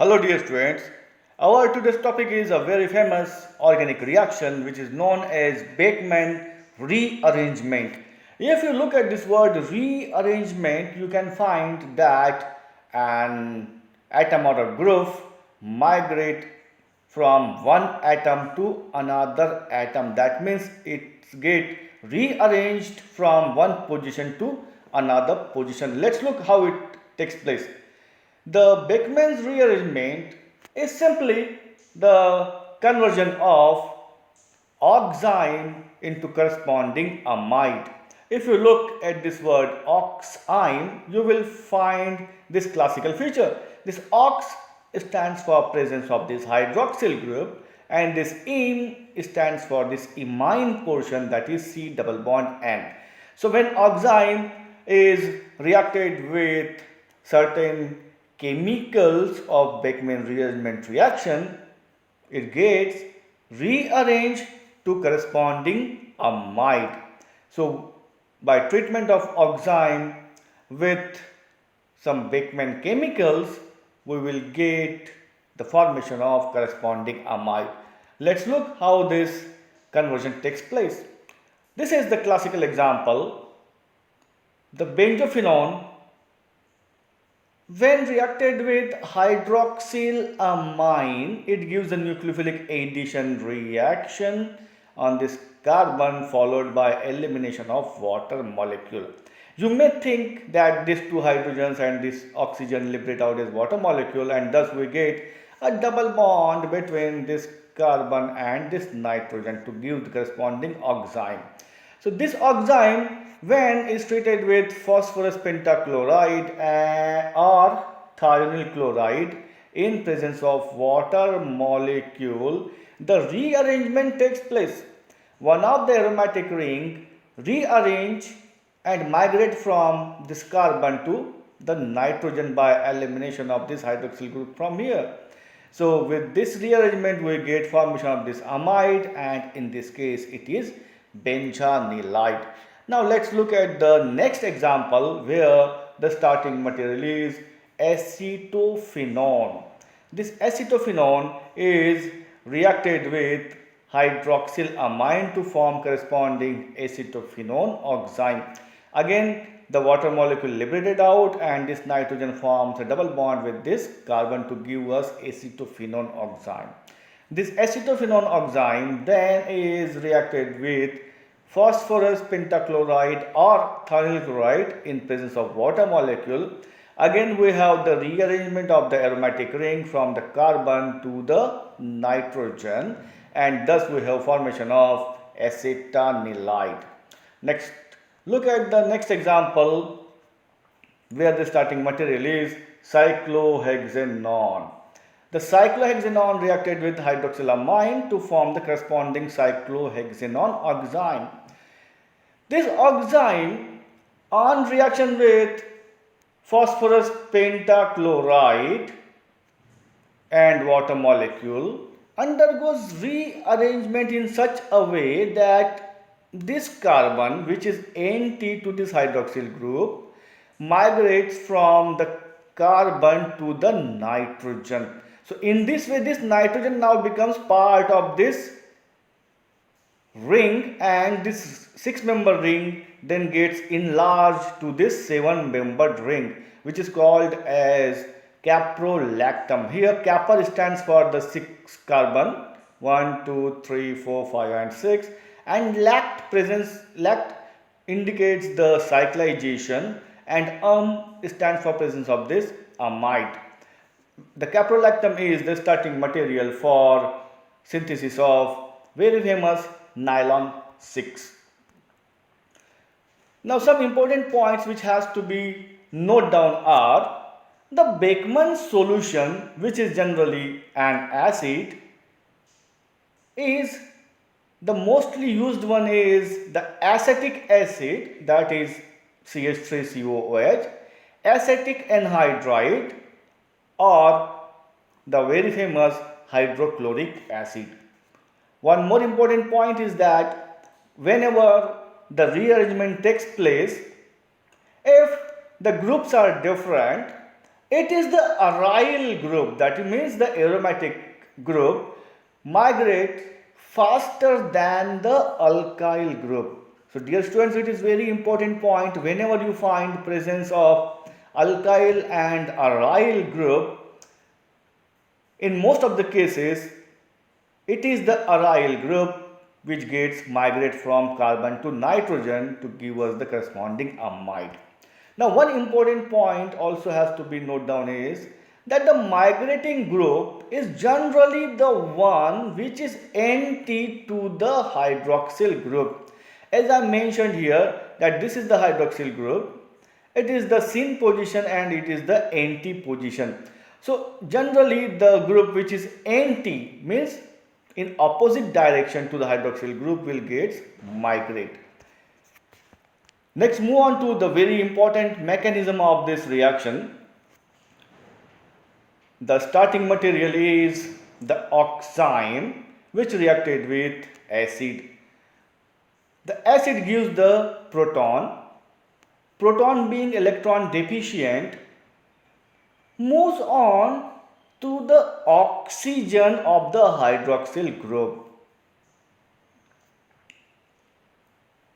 Hello dear students, our today's topic is a very famous organic reaction which is known as Beckmann rearrangement. If you look at this word rearrangement, you can find that an atom or a group migrate from one atom to another atom. That means it get rearranged from one position to another position. Let's look how it takes place. The Beckmann's rearrangement is simply the conversion of oxime into corresponding amide. If you look at this word oxime, you will find this classical feature. This ox stands for presence of this hydroxyl group and this ime stands for this imine portion, that is C double bond N. So when oxime is reacted with certain chemicals of Beckmann rearrangement reaction, it gets rearranged to corresponding amide. So by treatment of oxime with some Beckmann chemicals, we will get the formation of corresponding amide. Let's look how this conversion takes place. This is the classical example. The benzophenone, when reacted with hydroxylamine, it gives a nucleophilic addition reaction on this carbon followed by elimination of water molecule. You may think that these two hydrogens and this oxygen liberate out as water molecule, and thus we get a double bond between this carbon and this nitrogen to give the corresponding oxime. So this oxime, when is treated with phosphorus pentachloride or thionyl chloride in presence of water molecule, the rearrangement takes place. One of the aromatic ring rearrange and migrate from this carbon to the nitrogen by elimination of this hydroxyl group from here. So with this rearrangement we get formation of this amide, and in this case it is benzanilide. Now let's look at the next example where the starting material is acetophenone. This acetophenone is reacted with hydroxylamine to form corresponding acetophenone oxime. Again, the water molecule liberated out and this nitrogen forms a double bond with this carbon to give us acetophenone oxime. This acetophenone oxime then is reacted with phosphorus pentachloride or thionyl chloride in presence of water molecule. Again we have the rearrangement of the aromatic ring from the carbon to the nitrogen, and thus we have formation of acetanilide. Next, look at the next example where the starting material is cyclohexanone. The cyclohexanone reacted with hydroxylamine to form the corresponding cyclohexanone oxime. This oxime, on reaction with phosphorus pentachloride and water molecule, undergoes rearrangement in such a way that this carbon, which is Nt to this hydroxyl group, migrates from the carbon to the nitrogen. So in this way this nitrogen now becomes part of this ring, and this 6-member ring then gets enlarged to this 7-membered ring, which is called as caprolactam. Here capr stands for the 6 carbon, 1, 2, 3, 4, 5 and 6, and lact indicates the cyclization, and stands for presence of this amide. The caprolactam is the starting material for synthesis of very famous nylon 6. Now some important points which has to be noted down are the Beckmann solution, which is generally an acid, is the mostly used one is the acetic acid, that is CH3COOH, acetic anhydride, or the very famous hydrochloric acid. One more important point is that whenever the rearrangement takes place, if the groups are different, It is the aryl group, that means the aromatic group, migrate faster than the alkyl group. So dear students, it is very important point. Whenever you find presence of alkyl and aryl group, in most of the cases, it is the aryl group which gets migrate from carbon to nitrogen to give us the corresponding amide. Now, one important point also has to be noted down is that the migrating group is generally the one which is anti to the hydroxyl group. As I mentioned here that this is the hydroxyl group, it is the syn position and it is the anti position. So generally the group which is anti means in opposite direction to the hydroxyl group will get migrate. Next, move on to the very important mechanism of this reaction. The starting material is the oxime which reacted with acid. The acid gives the proton. Proton being electron deficient moves on to the oxygen of the hydroxyl group,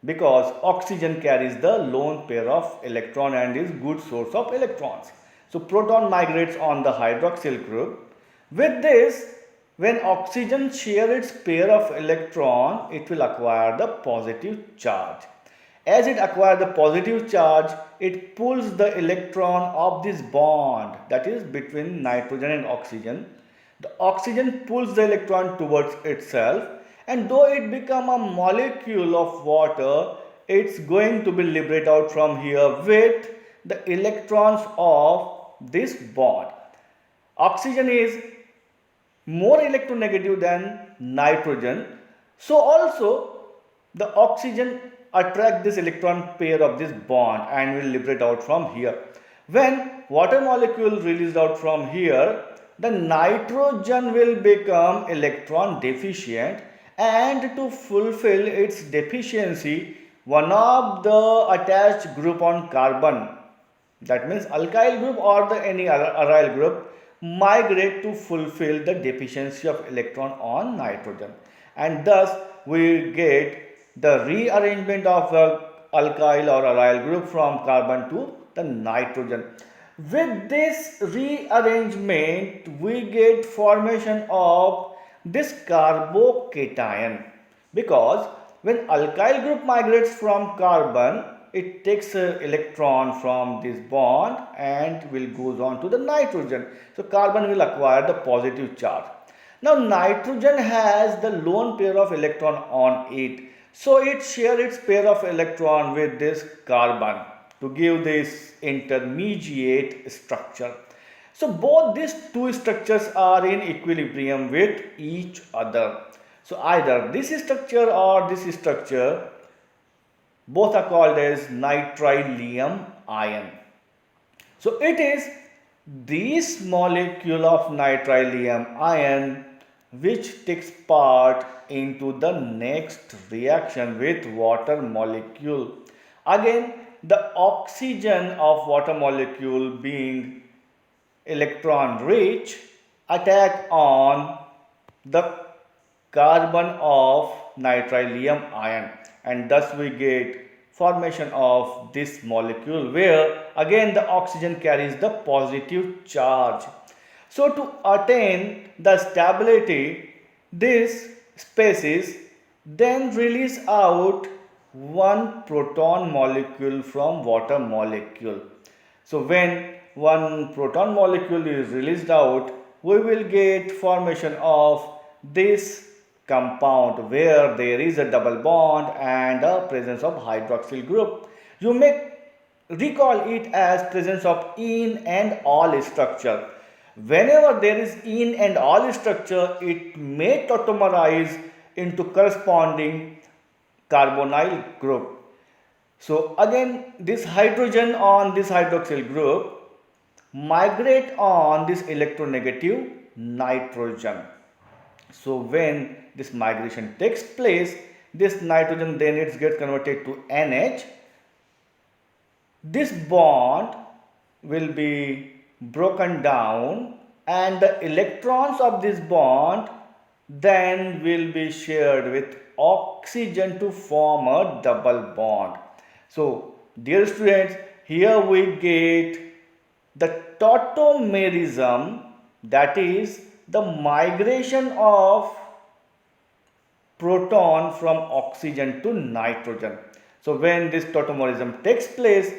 because oxygen carries the lone pair of electron and is good source of electrons. So proton migrates on the hydroxyl group. With this, when oxygen shares its pair of electron, it will acquire the positive charge. As it acquires the positive charge, it pulls the electron of this bond, that is between nitrogen and oxygen. The oxygen pulls the electron towards itself, and though it become a molecule of water, it's going to be liberated out from here with the electrons of this bond. Oxygen is more electronegative than nitrogen, so also the oxygen attract this electron pair of this bond and will liberate out from here. When water molecule released out from here, the nitrogen will become electron deficient, and to fulfill its deficiency, one of the attached group on carbon, that means alkyl group or the any other aryl group, migrate to fulfill the deficiency of electron on nitrogen, and thus we get the rearrangement of the alkyl or aryl group from carbon to the nitrogen. With this rearrangement, we get formation of this carbocation, because when alkyl group migrates from carbon, it takes an electron from this bond and will goes on to the nitrogen. So carbon will acquire the positive charge. Now nitrogen has the lone pair of electron on it, so it shares its pair of electron with this carbon to give this intermediate structure. So both these two structures are in equilibrium with each other. So either this structure or this structure, both are called as nitrile ion. So it is this molecule of nitrile ion which takes part into the next reaction with water molecule. Again, the oxygen of water molecule being electron rich attack on the carbon of nitrile ion, and thus we get formation of this molecule where again the oxygen carries the positive charge. So to attain the stability, this species then release out one proton molecule from water molecule. So when one proton molecule is released out, we will get formation of this compound where there is a double bond and a presence of hydroxyl group. You may recall it as presence of in and all structure. Whenever there is in and all structure, it may tautomerize into corresponding carbonyl group. So again, this hydrogen on this hydroxyl group migrate on this electronegative nitrogen. So when this migration takes place, this nitrogen then it gets converted to NH. This bond will be broken down, and the electrons of this bond then will be shared with oxygen to form a double bond. So, dear students, here we get the tautomerism, that is the migration of proton from oxygen to nitrogen. So when this tautomerism takes place,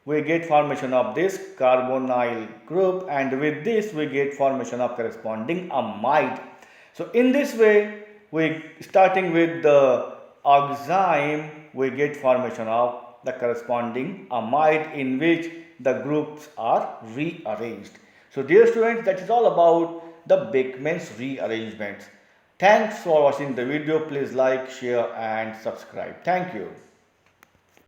we get formation of this carbonyl group, and with this we get formation of corresponding amide. So in this way, we starting with the oxime, we get formation of the corresponding amide in which the groups are rearranged. So dear students, that is all about the Beckmann's rearrangements. Thanks for watching the video. Please like, share and subscribe. Thank you.